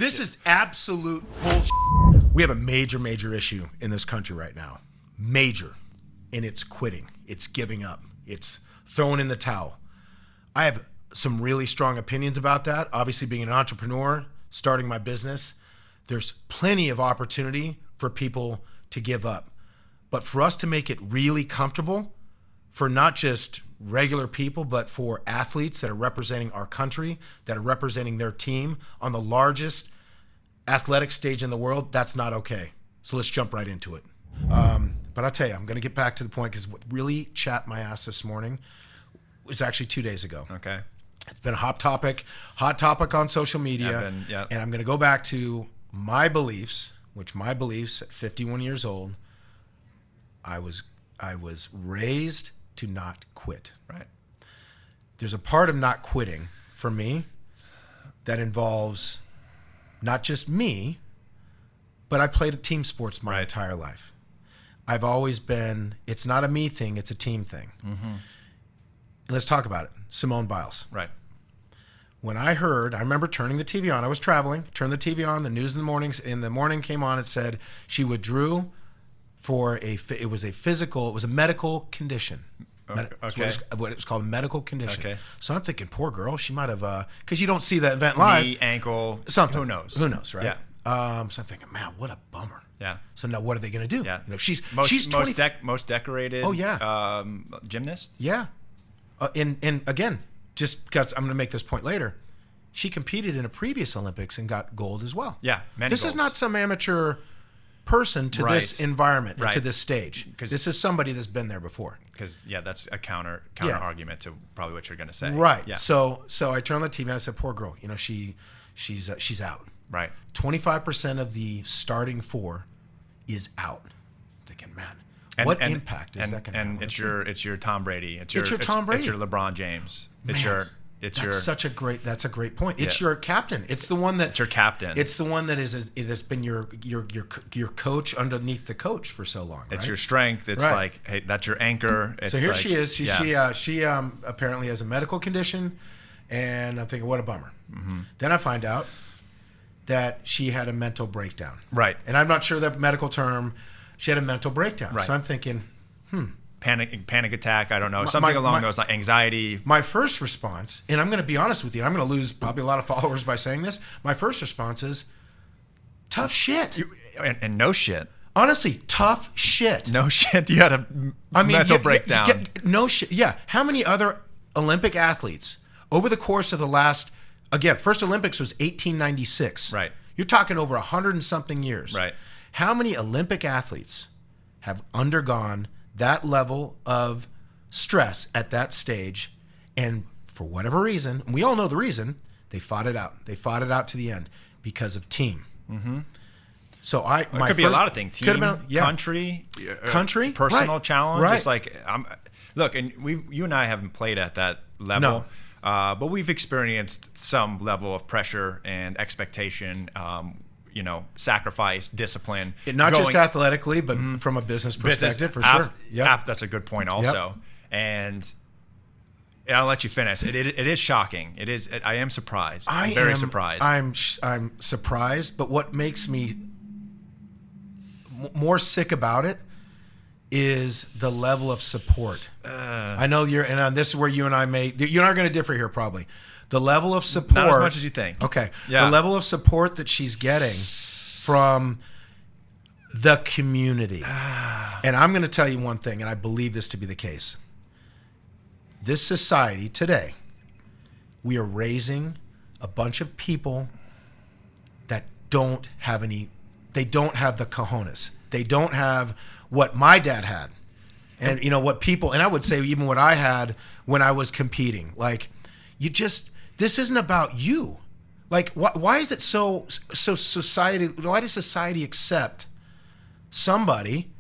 This is absolute bullshit. We have a major issue in this country right now. Major. And it's quitting. It's giving up. It's throwing in the towel. I have some really strong opinions about that. Obviously, being an entrepreneur, starting my business, there's plenty of opportunity for people to give up. But for us to make it really comfortable for not just regular people, but for athletes that are representing our country, that are representing their team on the largest athletic stage in the world, that's not okay. So let's jump right into it. But I'll tell you, I'm going to get back to the point because what really chapped my ass this morning was actually 2 days ago. Okay. It's been a hot topic on social media. And I'm going to go back to my beliefs, which my beliefs at 51 years old, I was raised to not quit. Right. There's a part of not quitting for me that involves not just me, but I played team sports my entire life. I've always been, it's not a me thing, it's a team thing. Mm-hmm. And let's talk about it. Simone Biles. Right. When I remember turning the TV on. I was traveling, turned the TV on, the news in the morning came on, it said she withdrew for it was a medical condition. Okay. What it was called, a medical condition. Okay. So I'm thinking, poor girl, she might have, because you don't see that event live. Knee, ankle, something. Who knows? Who knows, right? Yeah. So I'm thinking, man, what a bummer. Yeah. So now what are they going to do? Yeah. You know, she's most decorated. Oh yeah. Gymnast. Yeah. And again, just because I'm going to make this point later, she competed in a previous Olympics and got gold as well. Yeah. This is not some amateur person to this environment and to this stage. This is somebody that's been there before. Because that's a counter argument to probably what you're going to say. Right. Yeah. So I turned on the TV and I said, poor girl. You know, she's out. Right. 25% of the starting four is out. I'm thinking, man, what impact is that going to have? And it's your Tom Brady. It's your Tom Brady. It's your LeBron James. That's a great point. It's your captain. It's the one that it's your captain. It's the one that's been your coach underneath the coach for so long. It's right? your strength. It's like, hey, that's your anchor. It's so here she is. She apparently has a medical condition, and I'm thinking, what a bummer. Mm-hmm. Then I find out that she had a mental breakdown. Right. And I'm not sure that medical term. She had a mental breakdown. Right. So I'm thinking, Panic attack. I don't know. Something along those lines. Anxiety. My first response, and I'm going to be honest with you, I'm going to lose probably a lot of followers by saying this. My first response is, tough shit. And no shit. Honestly, tough shit. No shit. You had a mental breakdown. No shit. Yeah. How many other Olympic athletes over the course of the last, again, first Olympics was 1896. Right. You're talking over 100 and something years. Right. How many Olympic athletes have undergone that level of stress at that stage, and for whatever reason, and we all know the reason, they fought it out. They fought it out to the end because of team. Mm-hmm. So it could be a lot of things. Team, country, personal challenge. Right. It's like, look, and you and I haven't played at that level, but we've experienced some level of pressure and expectation. Sacrifice, discipline. Not just athletically, but from a business perspective, for sure. Yeah, that's a good point also. Yep. And I'll let you finish. It is shocking. It is. I am surprised. I'm very surprised. I'm surprised, but what makes me more sick about it is the level of support. I know this is where you and I you're not going to differ here probably. The level of support. Not as much as you think. Okay. Yeah. The level of support that she's getting from the community. And I'm going to tell you one thing, and I believe this to be the case. This society today, we are raising a bunch of people that don't have the cojones. They don't have what my dad had. And what people, and I would say even what I had when I was competing. Like, this isn't about you. Like, why is it so society? Why does society accept somebody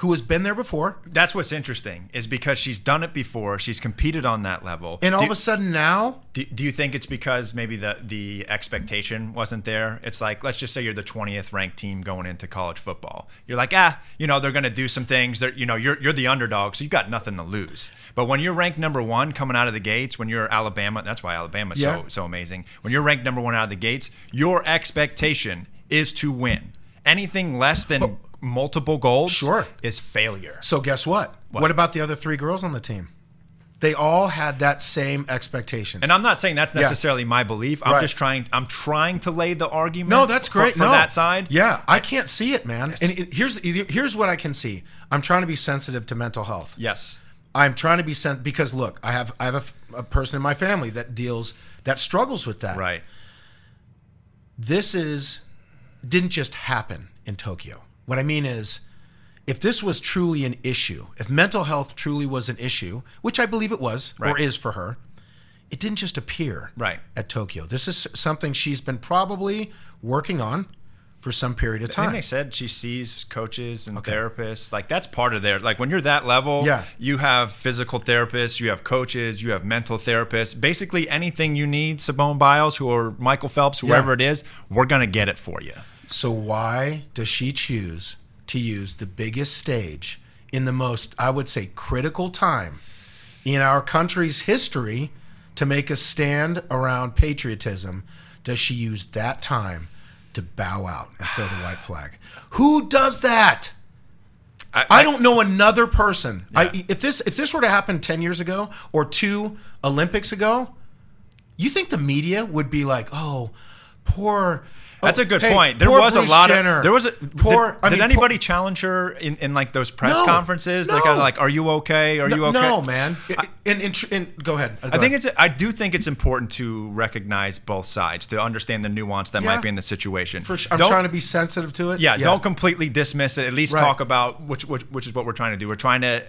who has been there before. That's what's interesting, is because she's done it before. She's competed on that level. And all of a sudden now... Do you think it's because maybe the expectation wasn't there? It's like, let's just say you're the 20th ranked team going into college football. You're like, they're going to do some things. You're the underdog, so you've got nothing to lose. But when you're ranked number 1 coming out of the gates, when you're Alabama, that's why Alabama's so amazing. When you're ranked number 1 out of the gates, your expectation is to win. Anything less than multiple goals is failure. So guess what? What about the other 3 girls on the team? They all had that same expectation. And I'm not saying that's necessarily my belief. I'm just trying to lay the argument. No, that's great. For that side. Yeah, I can't see it, man. And here's what I can see. I'm trying to be sensitive to mental health. Yes. I'm trying to be because look, I have a person in my family that struggles with that. Right. This didn't just happen in Tokyo. What I mean is, if this was truly an issue, if mental health truly was an issue, which I believe it was or is for her, it didn't just appear at Tokyo. This is something she's been probably working on for some period of time. I think they said she sees coaches and therapists. Like, that's part of like, when you're that level, you have physical therapists, you have coaches, you have mental therapists. Basically anything you need, Simone Biles or Michael Phelps, whoever it is, we're going to get it for you. So why does she choose to use the biggest stage in the most, I would say, critical time in our country's history to make a stand around patriotism? Does she use that time to bow out and throw the white flag? Who does that? I don't know another person. If this were to happen 10 years ago or 2 Olympics ago, you think the media would be like, oh, poor... That's a good point. There was Bruce a lot Jenner. of... There was a... Did anybody challenge her in like those press conferences? No. Like, kind of like, are you okay? Are you okay? No, man. Go ahead. I do think it's important to recognize both sides, to understand the nuance that might be in the situation. I'm trying to be sensitive to it. Yeah, don't completely dismiss it. At least talk about which is what we're trying to do. We're trying to...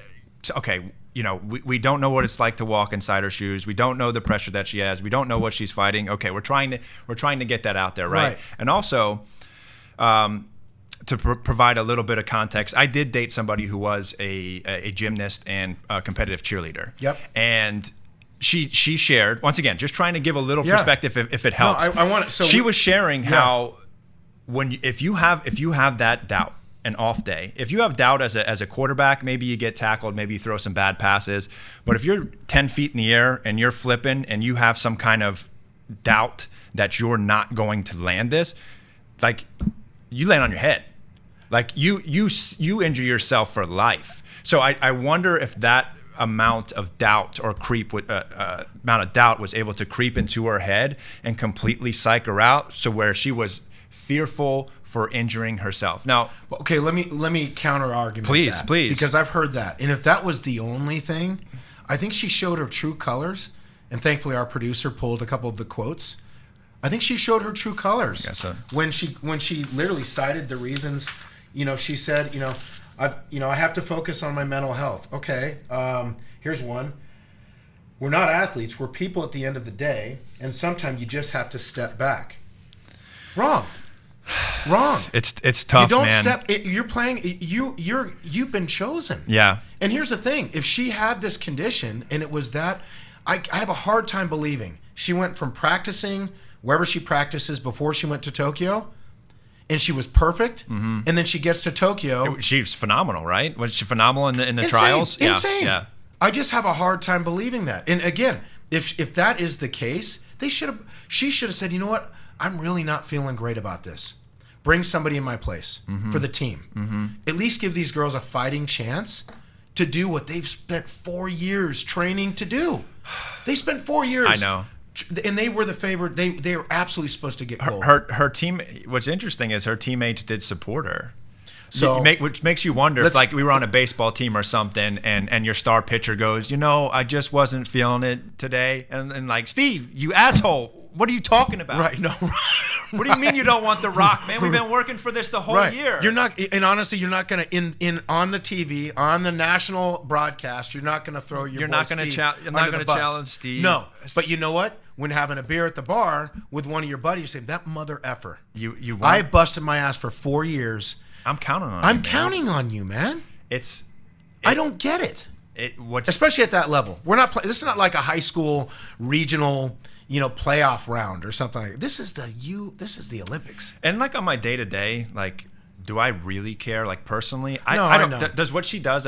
Okay, we don't know what it's like to walk inside her shoes. We don't know the pressure that she has. We don't know what she's fighting. Okay, we're trying to get that out there, right? And also, to provide a little bit of context, I did date somebody who was a gymnast and a competitive cheerleader. Yep. And she shared, once again, just trying to give a little perspective if it helps. No, I want it. So she was sharing how if you have that doubt, an off day. If you have doubt as a quarterback, maybe you get tackled, maybe you throw some bad passes. But if you're 10 feet in the air and you're flipping and you have some kind of doubt that you're not going to land this, like, you land on your head. Like, you injure yourself for life. So I wonder if that amount of doubt or amount of doubt was able to creep into her head and completely psych her out, so where she was fearful for injuring herself. Now, okay, let me counter argument. Please, because I've heard that, and if that was the only thing, I think she showed her true colors. And thankfully, our producer pulled a couple of the quotes. I think she showed her true colors. Yes, sir. When she literally cited the reasons. She said, I have to focus on my mental health. Okay, here's one. We're not athletes. We're people at the end of the day, and sometimes you just have to step back. Wrong. It's tough, you don't man. You're playing. You've been chosen. Yeah. And here's the thing: if she had this condition and it was that, I have a hard time believing she went from practicing wherever she practices before she went to Tokyo, and she was perfect, and then she gets to Tokyo. She was phenomenal, right? Was she phenomenal in the Insane. trials? Insane. Yeah. I just have a hard time believing that. And again, if that is the case, she should have said, you know what? I'm really not feeling great about this. Bring somebody in my place for the team. At least give these girls a fighting chance to do what they've spent 4 years training to do. They spent 4 years. I know. And they were the favorite. They were absolutely supposed to get gold. Her team. What's interesting is her teammates did support her. So, which makes you wonder if, like, we were on a baseball team or something, and your star pitcher goes, I just wasn't feeling it today, and like, Steve, you asshole, what are you talking about? Right? No. What do you mean you don't want the rock, man? We've been working for this the whole year. You're not, and honestly, you're not going to in on the TV, on the national broadcast. You're not going to throw your. You're not going to challenge Steve. No, but you know what? When having a beer at the bar with one of your buddies, you say, "That mother effer." You. I busted my ass for 4 years. I'm counting on you. I'm counting on you, man. I don't get it. Especially at that level. We're not this is not like a high school regional, playoff round or something like that. This is the Olympics. And like on my day-to-day, like, do I really care, like, personally? No, I don't know. Does what she does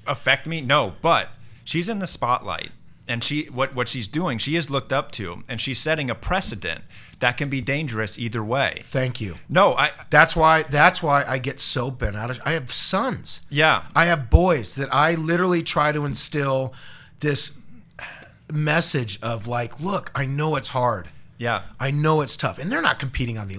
affect me? No, but she's in the spotlight, and what she's doing, she is looked up to, and she's setting a precedent that can be dangerous either way. Thank you. No, That's why I get so bent out of. I have sons. Yeah. I have boys that I literally try to instill this message of like, look, I know it's hard. Yeah. I know it's tough, and they're not competing on the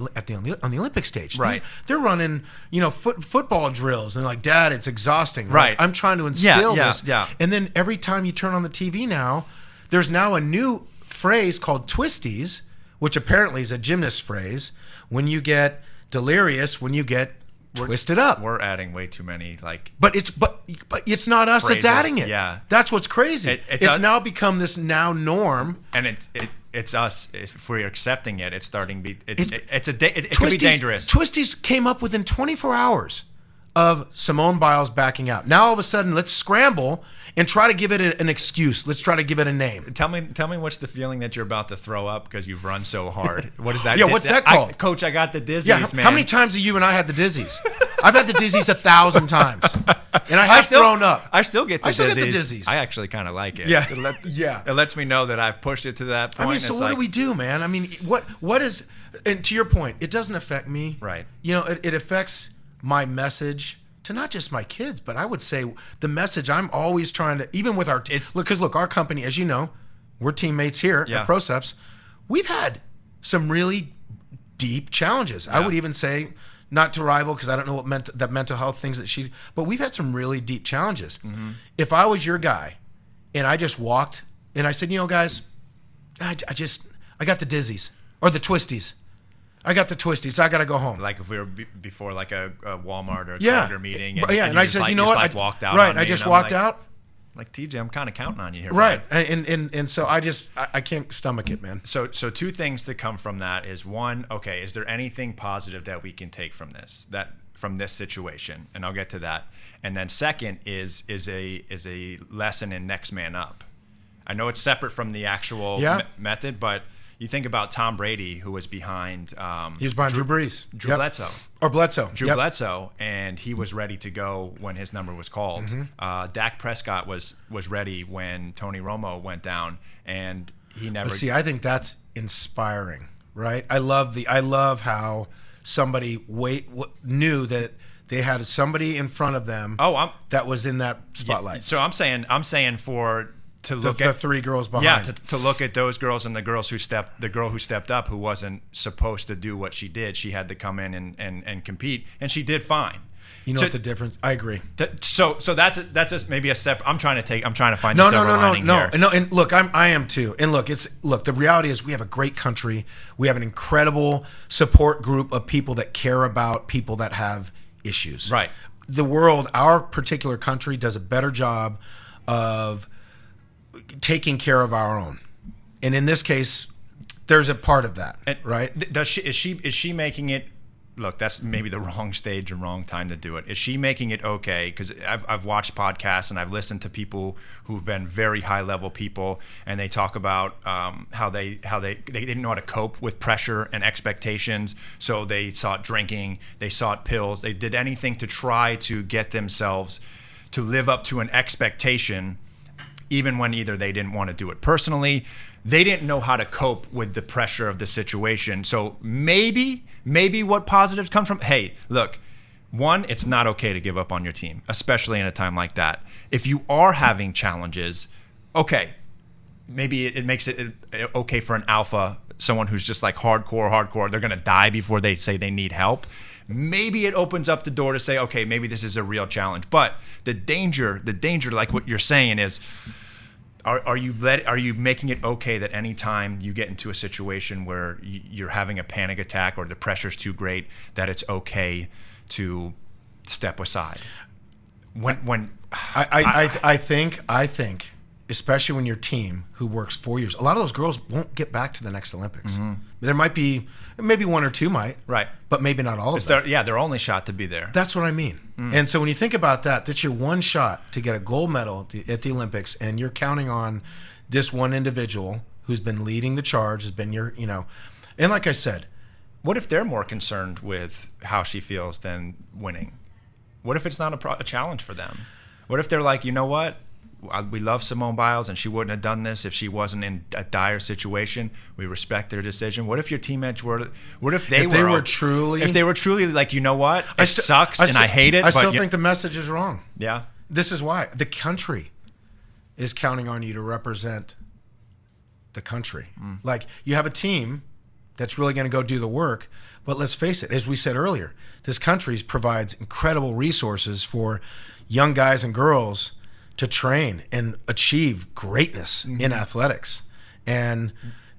Olympic stage. Right. They're running, football drills, and like, Dad, it's exhausting. Right. Like, I'm trying to instill this. Yeah. And then every time you turn on the TV now, there's now a new phrase called twisties, which apparently is a gymnast phrase. When you get delirious, when you get twisted up. We're adding way too many, like. But it's not us phrases. that's adding it. Yeah. That's what's crazy. It's now become this norm. And it's us. If we're accepting it, it's starting to be. It could be dangerous. Twisties came up within 24 hours of Simone Biles backing out. Now all of a sudden, let's scramble and try to give it an excuse. Let's try to give it a name. Tell me what's the feeling that you're about to throw up because you've run so hard? What is that? Yeah, what's that called? Coach, I got the dizzies, man. How many times have you and I had the dizzies? I've had the dizzies 1,000 times, and I have thrown up. I still get the dizzies. I still get the dizzies. I actually kind of like it. Yeah, It lets me know that I've pushed it to that point. I mean, so what do we do, man? I mean, what is? And to your point, it doesn't affect me. Right. It affects my message to not just my kids, but I would say the message I'm always trying to, even with our, because look, our company, as you know, we're teammates here at ProSupps. We've had some really deep challenges. I would even say, not to rival, because I don't know what that mental health things but we've had some really deep challenges. Mm-hmm. If I was your guy and I just walked and I said, guys, I got the dizzies or the twisties. I got the twisties. I got to go home. Like if we were before like a Walmart or a Kroger meeting. And I said, you know what? I walked out. Right. I just walked out. Like, TJ, I'm kind of counting on you here. Right. And so I can't stomach it, man. So two things to come from that is, one, okay, is there anything positive that we can take from this situation? And I'll get to that. And then second is a lesson in next man up. I know it's separate from the actual method, but you think about Tom Brady, who was behind. He was behind Drew Brees. Drew Bledsoe. Or Bledsoe. Drew Bledsoe, and he was ready to go when his number was called. Mm-hmm. Dak Prescott was ready when Tony Romo went down, and he never. See, I think that's inspiring, right? I love how somebody knew that they had somebody in front of them. That was in that spotlight. Yeah, so I'm saying to look at the three girls behind. Yeah, to look at those girls and the girl who stepped up, who wasn't supposed to do what she did. She had to come in and compete, and she did fine. You know what the difference? I agree. So that's just maybe a step. I'm trying to find the silver lining here. No. And look, I am too. And look, the reality is we have a great country. We have an incredible support group of people that care about people that have issues. Right. The world, our particular country, does a better job of taking care of our own, and in this case, there's a part of that, right? Is she making it? Look, that's maybe the wrong stage and wrong time to do it. Is she making it okay? Because I've watched podcasts and I've listened to people who've been very high level people, and they talk about how they didn't know how to cope with pressure and expectations, so they sought drinking, they sought pills, they did anything to try to get themselves to live up to an expectation. Even when either they didn't want to do it personally, they didn't know how to cope with the pressure of the situation. So maybe what positives come from, hey, look, one, it's not okay to give up on your team, especially in a time like that. If you are having challenges, okay, maybe it makes it okay for an alpha, someone who's just like hardcore, they're going to die before they say they need help. Maybe it opens up the door to say, okay, maybe this is a real challenge. But the danger, like what you're saying is, are you making it okay that anytime you get into a situation where you're having a panic attack or the pressure's too great, that it's okay to step aside? I think especially when your team who works 4 years, a lot of those girls won't get back to the next Olympics. There might be, maybe one or two might, Right. but maybe not all of them. Their only shot to be there. That's what I mean. And so when you think about that, that's your one shot to get a gold medal at the Olympics, and you're counting on this one individual who's been leading the charge, has been your, and like I said, What if they're more concerned with how she feels than winning? What if it's not a challenge for them? What if they're like, you know what? We love Simone Biles, and she wouldn't have done this if she wasn't in a dire situation. We respect their decision. What if your teammates were? What if they were truly like, you know what? It sucks and I hate it. I still think the message is wrong. Yeah. This is why the country is counting on you to represent the country. Like, you have a team that's really going to go do the work. But let's face it, as we said earlier, this country provides incredible resources for young guys and girls to train and achieve greatness in athletics. And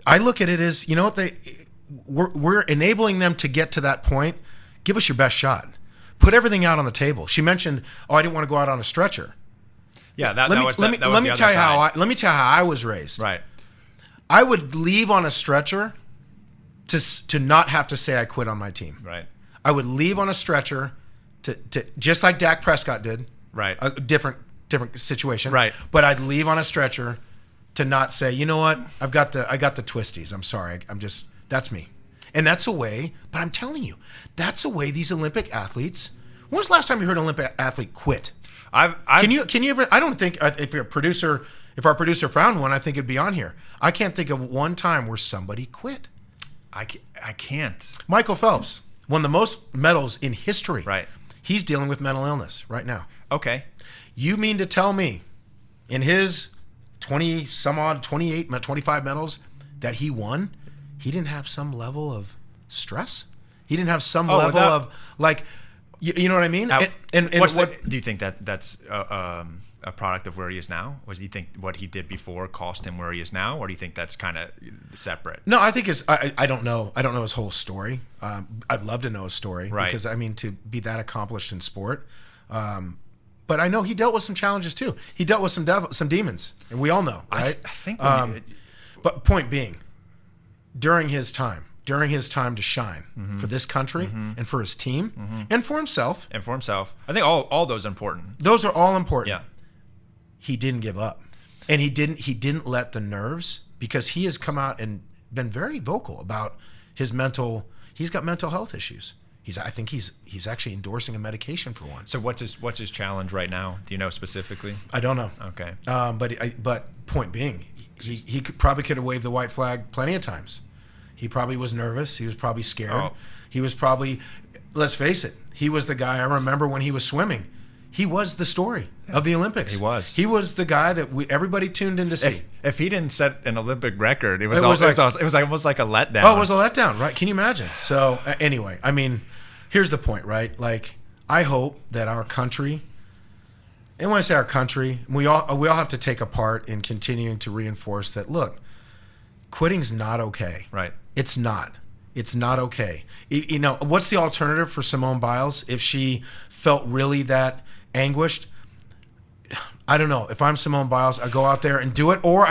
I look at it as, you know what, we're enabling them to get to that point. Give us your best shot. Put everything out on the table. She mentioned, I didn't want to go out on a stretcher. Yeah, Let me tell you how I was raised. Right. I would leave on a stretcher to not have to say I quit on my team. Right. I would leave on a stretcher to just like Dak Prescott did. Right. A different situation. Right. But I'd leave on a stretcher to not say, you know what, I got the twisties. I'm sorry. That's me. And that's a way, but I'm telling you, that's a way these Olympic athletes. When was the last time you heard an Olympic athlete quit? Can you ever? I don't think if our producer found one, I think it'd be on here. I can't think of one time where somebody quit. I can't. Michael Phelps won the most medals in history. Right. He's dealing with mental illness right now. Okay. You mean to tell me in his 28, 25 medals that he won, he didn't have some level of stress? He didn't have some level of, like, you know what I mean? Do you think that's a product of where he is now? Or do you think what he did before cost him where he is now? Or do you think that's kind of separate? No, I think I don't know. I don't know his whole story. I'd love to know his story. Right. Because, I mean, to be that accomplished in sport. But I know he dealt with some challenges too. He dealt with some demons, and we all know, right? I think. But point being, during his time to shine for this country and for his team and for himself. I think all those are important. Those are all important. Yeah. He didn't give up, and he didn't let the nerves, because he has come out and been very vocal about his mental. He's got mental health issues. I think he's actually endorsing a medication for one. So what's his challenge right now? Do you know specifically? I don't know. Okay. But point being, he probably could have waved the white flag plenty of times. He probably was nervous. He was probably scared. Oh. He was probably, let's face it, he was the guy. I remember when he was swimming. He was the story of the Olympics. He was the guy that everybody tuned in to see. If he didn't set an Olympic record, it was almost like a letdown. Oh, it was a letdown, right? Can you imagine? So anyway, I mean, here's the point, right? Like, I hope that our country, and when I say our country, we all have to take a part in continuing to reinforce that. Look, quitting's not okay. Right. It's not. It's not okay. You know, what's the alternative for Simone Biles if she felt really that anguished? I don't know. If I'm Simone Biles, I go out there and do it, or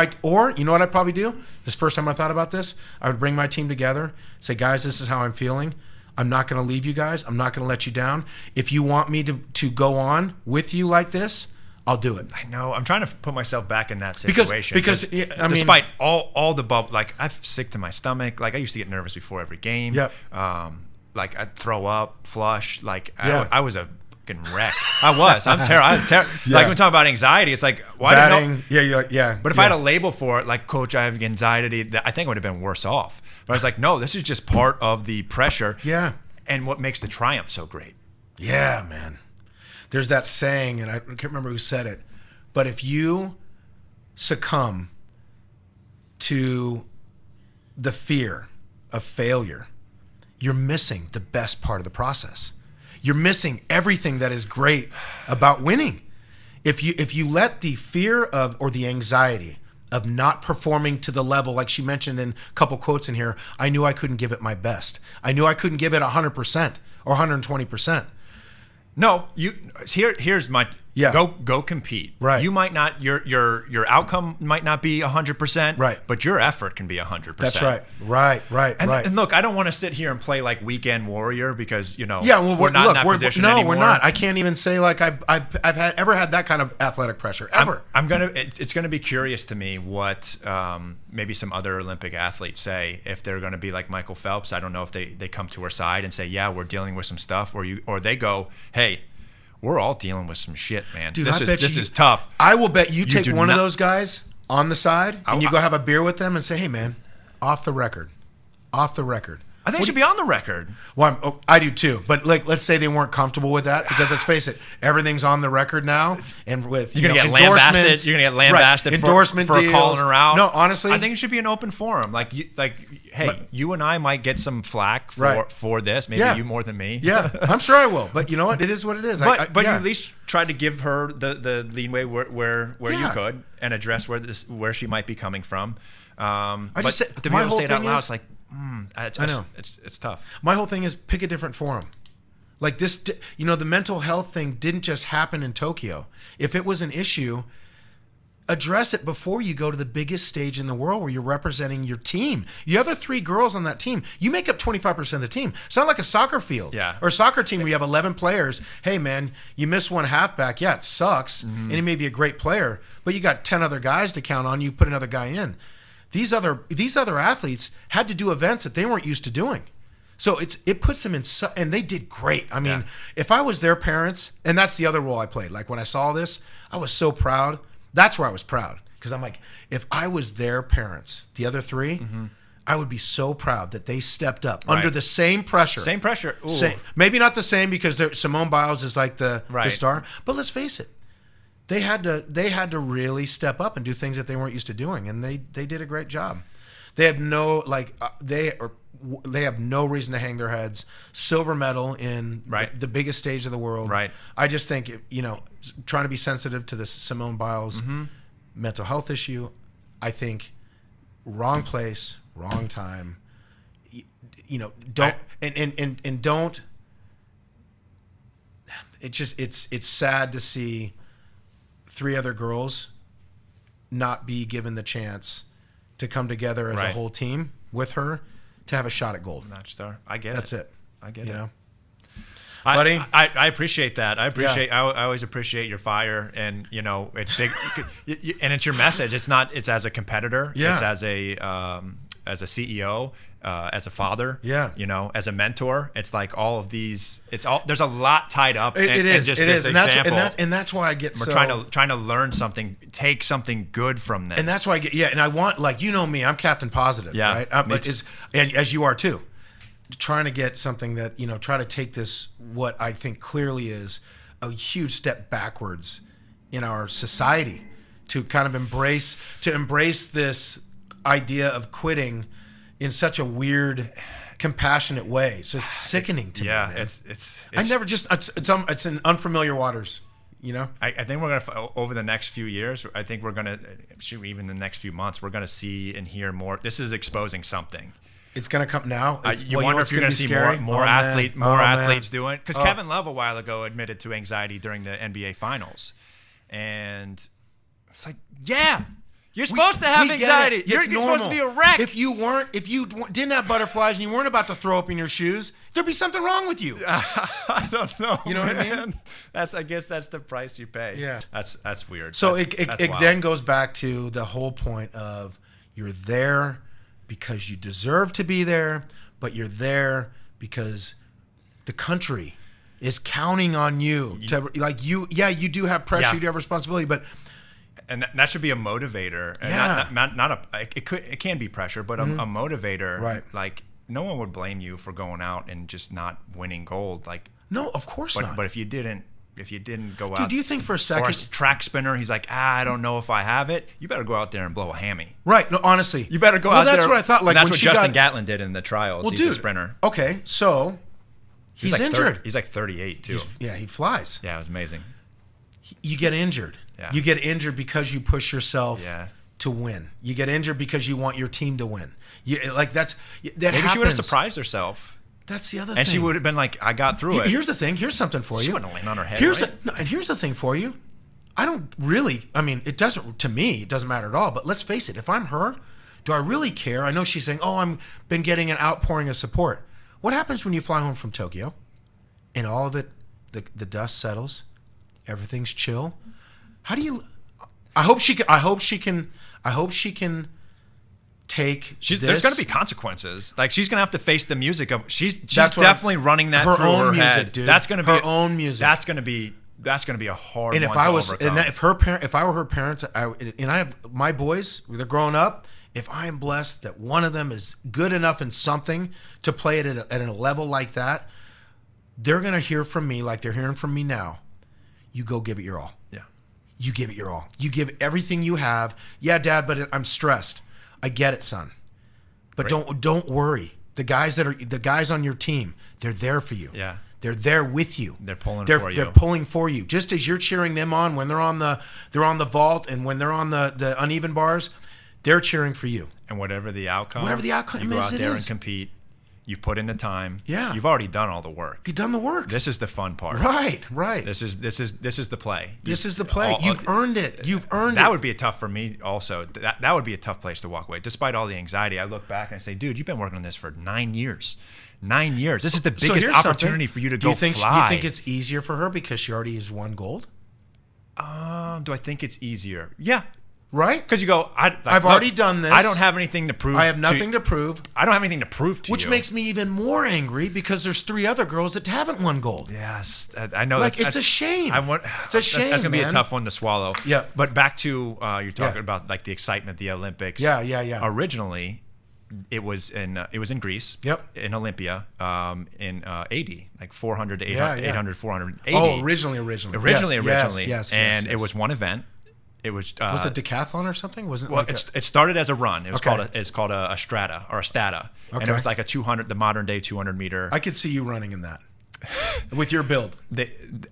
you know what I'd probably do? This first time I thought about this, I would bring my team together, say, guys, this is how I'm feeling. I'm not going to leave you guys. I'm not going to let you down. If you want me to go on with you like this, I'll do it. I know. I'm trying to put myself back in that situation. Because I mean, despite all the bubble, like, I'm sick to my stomach. Like, I used to get nervous before every game. Yep. Like, I'd throw up, flush. Like, Yeah. I was a fucking wreck. I'm terrible. Yeah. Like, when we talk about anxiety, it's like, why batting. didn't Yeah. But if I had a label for it, like, coach, I have anxiety, I think I would have been worse off. But I was like, no, this is just part of the pressure. Yeah. And what makes the triumph so great. Yeah, man. There's that saying, and I can't remember who said it, but if you succumb to the fear of failure, you're missing the best part of the process. You're missing everything that is great about winning. If you let the fear of, or the anxiety of not performing to the level, like she mentioned in a couple quotes in here, I knew I couldn't give it my best. I knew I couldn't give it 100% or 120%. No, here's my Yeah. Go compete. Right. You might not your outcome might not be 100%. Right. But your effort can be 100%. That's right. Right. And look, I don't want to sit here and play like weekend warrior because Yeah, well, we're not in that position anymore. No, we're not. I can't even say like I've ever had that kind of athletic pressure ever. It's gonna be curious to me what maybe some other Olympic athletes say if they're gonna be like Michael Phelps. I don't know if they come to her side and say, yeah, we're dealing with some stuff, or they go, hey, we're all dealing with some shit, man. Dude, this is tough. I will bet you take one of those guys on the side and you go have a beer with them and say, hey, man, off the record. I think it should be on the record. Well, I do too. But like, let's say they weren't comfortable with that because let's face it, everything's on the record now, and with you're gonna get lambasted. You're gonna get lambasted for calling her out. No, honestly, I think it should be an open forum. Hey, you and I might get some flack for this. Maybe you more than me. Yeah, I'm sure I will. But you know what? It is what it is. But you at least try to give her the leeway where you could and address where she might be coming from. But to be able to say it out loud, it's like. I know it's tough. My whole thing is pick a different forum. Like this, the mental health thing didn't just happen in Tokyo. If it was an issue, address it before you go to the biggest stage in the world where you're representing your team. The other 3 girls on that team, you make up 25% of the team. It's not like a soccer field or a soccer team where you have 11 players. Hey, man, you miss one halfback. Yeah, it sucks. Mm-hmm. And he may be a great player, but you got 10 other guys to count on. You put another guy in. These other athletes had to do events that they weren't used to doing. So it puts them in, and they did great. I mean, if I was their parents, and that's the other role I played. Like when I saw this, I was so proud. That's where I was proud. Because I'm like, if I was their parents, the other 3, I would be so proud that they stepped up under the same pressure. Same pressure. Maybe not the same because Simone Biles is like the star. But let's face it. They had to really step up and do things that they weren't used to doing, and they did a great job. They have no they have no reason to hang their heads. Silver medal in the biggest stage of the world. Right. I just think trying to be sensitive to the Simone Biles mental health issue. I think wrong place, wrong time. Don't. It's sad to see 3 other girls not be given the chance to come together as a whole team with her to have a shot at gold. Not star. I get it. That's it. I get it. Buddy, I appreciate that. I always appreciate your fire, and it's big, and it's your message. It's as a competitor. Yeah. It's as a CEO. As a father, as a mentor, it's like all of these. There's a lot tied up. It is, and that's why I get. We're trying to learn something, take something good from this, and that's why I get. Yeah, and I want me. I'm Captain Positive, right? And as you are too, trying to get something that try to take this what I think clearly is a huge step backwards in our society to kind of embrace this idea of quitting in such a weird, compassionate way. It's just sickening to me. Yeah, it's. I never it's in unfamiliar waters. I think we're gonna over the next few years. I think we're gonna even the next few months. We're gonna see and hear more. This is exposing something. It's gonna come now. You wonder if you're gonna see more athletes doing it. Because Kevin Love a while ago admitted to anxiety during the NBA Finals, and it's like, you're supposed to have anxiety. You're supposed to be a wreck. If you didn't have butterflies and you weren't about to throw up in your shoes, there'd be something wrong with you. I don't know. You know what I mean? I guess that's the price you pay. Yeah. That's weird. So it then goes back to the whole point of you're there because you deserve to be there, but you're there because the country is counting on you. You do have pressure, you do have responsibility, but. And that should be a motivator. And not it can be pressure, but a motivator. Right. Like no one would blame you for going out and just not winning gold. Like no, of course not. But if you didn't go out, do you think for a second, or a track spinner, he's like, I don't know if I have it. You better go out there and blow a hammy. Right. No, honestly, you better go out there. That's what I thought. Like that's what Justin Gatlin did in the trials. He's a sprinter. Okay, so he's injured. He's like 38 too. He flies. Yeah, it was amazing. You get injured. Yeah. You get injured because you push yourself to win. You get injured because you want your team to win. Maybe she would have surprised herself. That's the other thing. And she would have been like, I got through it. Here's the thing. Here's something for you. She wouldn't have landed on her head, And here's the thing for you. I don't really, I mean, it doesn't, to me, it doesn't matter at all. But let's face it. If I'm her, do I really care? I know she's saying, oh, I've been getting an outpouring of support. What happens when you fly home from Tokyo and all of it, the dust settles, everything's chill? How do you, I hope she can take There's going to be consequences. Like, she's going to have to face the music of, she's That's what definitely running that her through own her music, head. dude. That's going to be her own music. That's going to be a hard And one if I to was, overcome. and if I were her parents, and I have my boys, they're growing up. If I am blessed that one of them is good enough in something to play it at a level like that, they're gonna hear from me like they're hearing from me now. You go give it your all. Yeah. You give it your all. You give everything you have. Yeah, Dad, but I'm stressed. I get it, son. But don't worry. The guys on your team, they're there for you. Yeah. They're there with you. They're pulling for you. They're pulling for you. Just as you're cheering them on when they're on the vault and when they're on the uneven bars, they're cheering for you. And whatever the outcome, you go out there and compete. You've put in the time. Yeah. You've already done all the work. You've done the work. This is the fun part. Right. This is the play. This is the play. You've earned it. That would be tough for me also. That would be a tough place to walk away. Despite all the anxiety, I look back and I say, dude, you've been working on this for 9 years. 9 years. This is the biggest opportunity for you to go fly. Do you think it's easier for her because she already has won gold? Do I think it's easier? Yeah. Right? Because you go, I've already done this. I don't have anything to prove. I have nothing to prove. I don't have anything to prove to you. Which makes me even more angry because there's 3 other girls that haven't won gold. Yes, I know. Like, it's a shame. It's a shame. That's gonna be a tough one to swallow. Yeah. But back to you're talking about like the excitement, the Olympics. Yeah. Originally, it was in Greece. Yep. In Olympia, in 80, like 400 to 800, 800 480. Oh, originally. Yes. And it was one event. It was it decathlon or something? Wasn't well? It started as a run. It was called a strata or a stata, and it was like a 200, the modern day 200 meter. I could see you running in that with your build.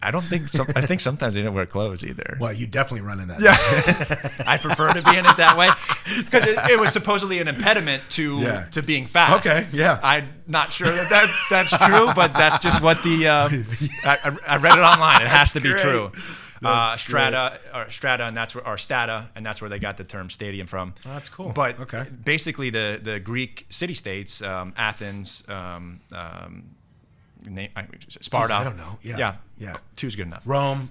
I don't think. I think sometimes they don't wear clothes either. Well, you definitely run in that. Yeah, I prefer to be in it that way because it was supposedly an impediment to being fast. Okay, yeah. I'm not sure that's true, but that's just what I read it online. It has to be true. Strata, and that's where, or stata, and that's where they got the term stadium from. Oh, that's cool. But basically, the Greek city-states, Athens, Sparta. I don't know. Yeah. 2 is good enough. Rome.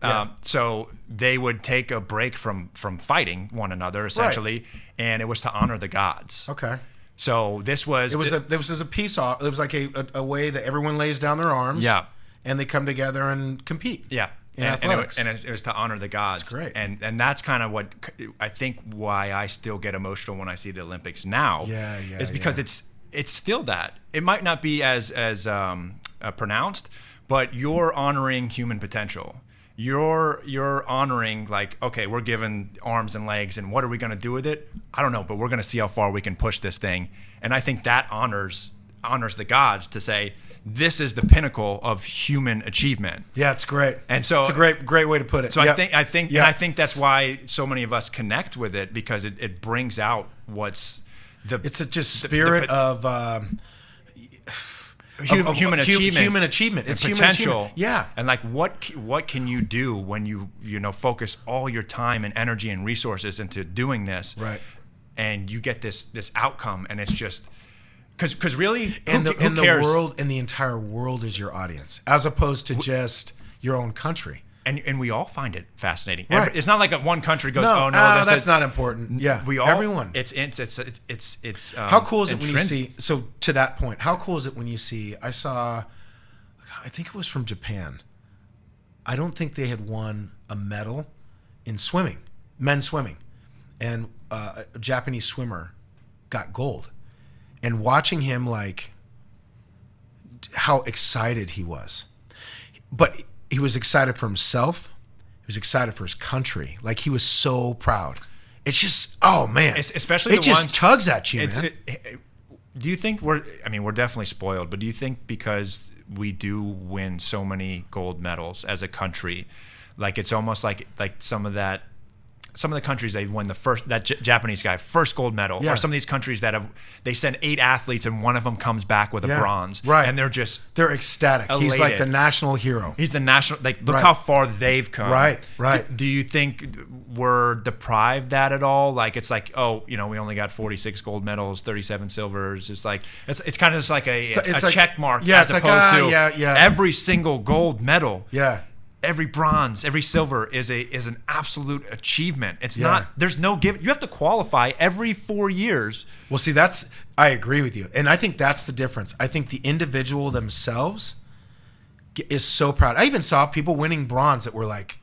Yeah. So they would take a break from fighting one another essentially, and it was to honor the gods. Okay. So this was a peace off. It was like a way that everyone lays down their arms. Yeah. And they come together and compete. Yeah. In athletics. And it was to honor the gods. That's great. And that's kind of what I think why I still get emotional when I see the Olympics now. Is because it's still that. It might not be as pronounced, but you're honoring human potential. You're honoring, like, okay, we're given arms and legs, and what are we going to do with it? I don't know, but we're going to see how far we can push this thing. And I think that honors the gods to say, this is the pinnacle of human achievement. Yeah, it's great. And so it's a great way to put it. So I think that's why so many of us connect with it, because it brings out what's it's just spirit of human achievement. Human achievement. It's potential. Human yeah. And like what can you do when you focus all your time and energy and resources into doing this? Right. And you get this outcome, and it's just because really, who cares? The world and the entire world is your audience, as opposed to just your own country. And we all find it fascinating. Right. It's not like one country goes, no, oh no, that's not important. Yeah, we all, everyone. It's how cool is it when you see? So to that point, how cool is it when you see? I think it was from Japan. I don't think they had won a medal in swimming, men's swimming, and a Japanese swimmer got gold. And watching him, like, how excited he was. But he was excited for himself. He was excited for his country. Like, he was so proud. It's just, oh, man. Especially it just tugs at you, man. Do you think we're definitely spoiled, but do you think because we do win so many gold medals as a country, like it's almost like some of that some of the countries they won that Japanese guy first gold medal, Yeah. or some of these countries that they send 8 athletes and one of them comes back with a bronze, right? And they're ecstatic. elated. He's like the national hero. He's the national. Like, look Right. how far they've come. Right. Do you think we're deprived that at all? Like, it's like, oh, we only got 46 gold medals, 37 silvers. It's like it's kind of just like a like, check mark, yeah, as it's opposed like, to every single gold medal. Yeah. Every bronze, every silver is an absolute achievement. It's not. There's no give. You have to qualify every 4 years. Well, see, I agree with you, and I think that's the difference. I think the individual themselves is so proud. I even saw people winning bronze that were like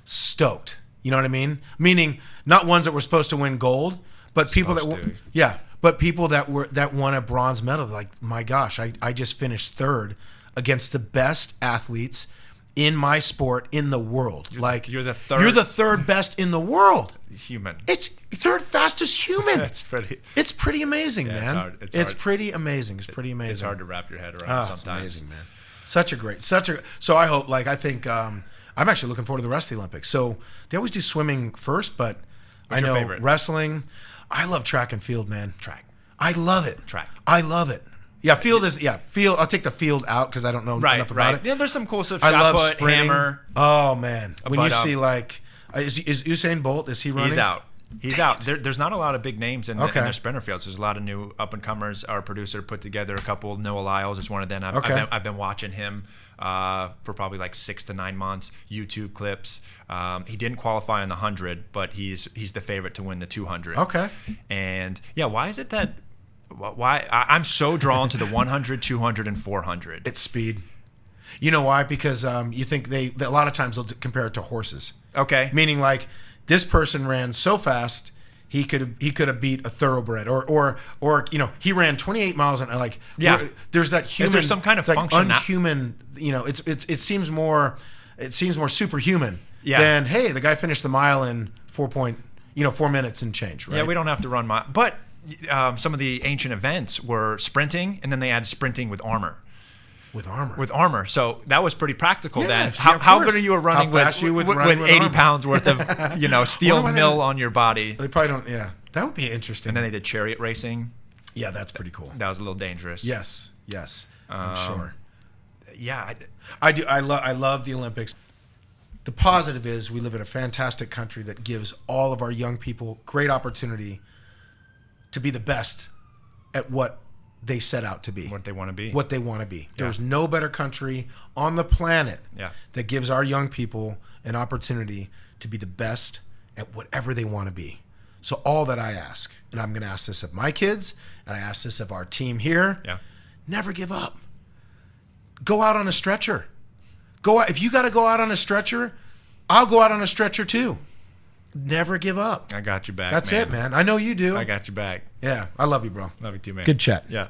stoked. You know what I mean? Meaning not ones that were supposed to win gold, but people that were but people that won a bronze medal. Like, my gosh, I just finished third against the best athletes in my sport in the world. You're the third. You're the third best in the world. Human. It's third fastest human. It's pretty amazing, man. It's pretty amazing. It's pretty amazing. It's hard to wrap your head around sometimes. It's amazing, man. So I hope, I think I'm actually looking forward to the rest of the Olympics. So they always do swimming first, but What's I know your favorite? wrestling. I love track and field, man. Track. I love it. Track. I love it. Yeah, field. I'll take the field out because I don't know enough about it. Yeah, there's some cool stuff. I Shot love put, sprinting. hammer. Oh man, when you But, see is Usain Bolt? Is he running? He's out. He's out. There's not a lot of big names in Okay. the sprinter fields. There's a lot of new up and comers. Our producer put together a couple. Noah Lyles is one of them. I've been watching him for probably like 6 to 9 months. YouTube clips. He didn't qualify on the 100, but he's the favorite to win the 200. Okay. And yeah, why is it that? Why I'm so drawn to the 100, 200, and 400? It's speed. You know why? Because you think a lot of times they'll compare it to horses. Okay. Meaning, like, this person ran so fast he could have beat a thoroughbred, or he ran 28 miles an hour. There's that human. Is there some kind of like function? Unhuman. It seems more superhuman. Yeah. Than, hey, the guy finished the mile in 4 minutes and change. Right. Yeah, we don't have to run but. Some of the ancient events were sprinting, and then they added sprinting with armor. With armor. With armor. So that was pretty practical then. of How course. good are you at running How fast with running with 80 armor? pounds worth of steel mill on your body? They probably don't. Yeah, that would be interesting. And then they did chariot racing. Yeah, that's pretty cool. That was a little dangerous. Yes, I'm sure. Yeah, I do. I love the Olympics. The positive is we live in a fantastic country that gives all of our young people great opportunity to be the best at what they set out to be. what they want to be. Yeah. There's no better country on the planet that gives our young people an opportunity to be the best at whatever they want to be. So all that I ask, and I'm going to ask this of my kids, and I ask this of our team here, never give up. Go out on a stretcher. Go out. If you got to go out on a stretcher, I'll go out on a stretcher too. Never give up. I got you back. That's it, man. I know you do. I got you back. Yeah, I love you, bro. Love you too, man. Good chat. Yeah.